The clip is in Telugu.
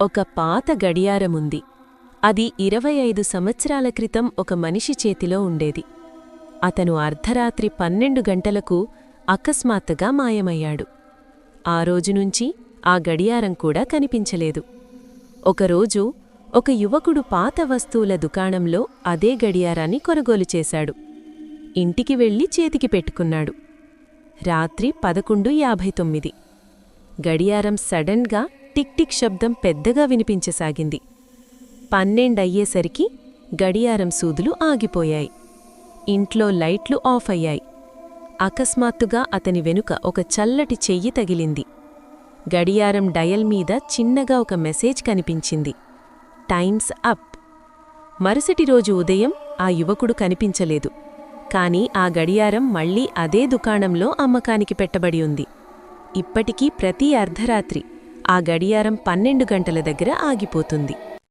ఒక పాత గడియారముంది. అది 25 సంవత్సరాల క్రితం ఒక మనిషి చేతిలో ఉండేది. అతను అర్ధరాత్రి 12 గంటలకు అకస్మాత్తుగా మాయమయ్యాడు. ఆ రోజునుంచి ఆ గడియారం కూడా కనిపించలేదు. ఒకరోజు ఒక యువకుడు పాత వస్తువుల దుకాణంలో అదే గడియారాన్ని కొనుగోలు చేశాడు. ఇంటికి వెళ్లి చేతికి పెట్టుకున్నాడు. రాత్రి 11:59. గడియారం సడన్గా టిక్ టిక్ శబ్దం పెద్దగా వినిపించసాగింది. 12 అయ్యేసరికి గడియారం సూదులు ఆగిపోయాయి. ఇంట్లో లైట్లు ఆఫ్ అయ్యాయి. అకస్మాత్తుగా అతని వెనుక ఒక చల్లటి చెయ్యి తగిలింది. గడియారం డయల్ మీద చిన్నగా ఒక మెసేజ్ కనిపించింది, టైమ్స్ అప్. మరుసటి రోజు ఉదయం ఆ యువకుడు కనిపించలేదు. కాని ఆ గడియారం మళ్లీ అదే దుకాణంలో అమ్మకానికి పెట్టబడి ఉంది. ఇప్పటికీ ప్రతి అర్ధరాత్రి ఆ గడియారం 12 గంటల దగ్గర ఆగిపోతుంది.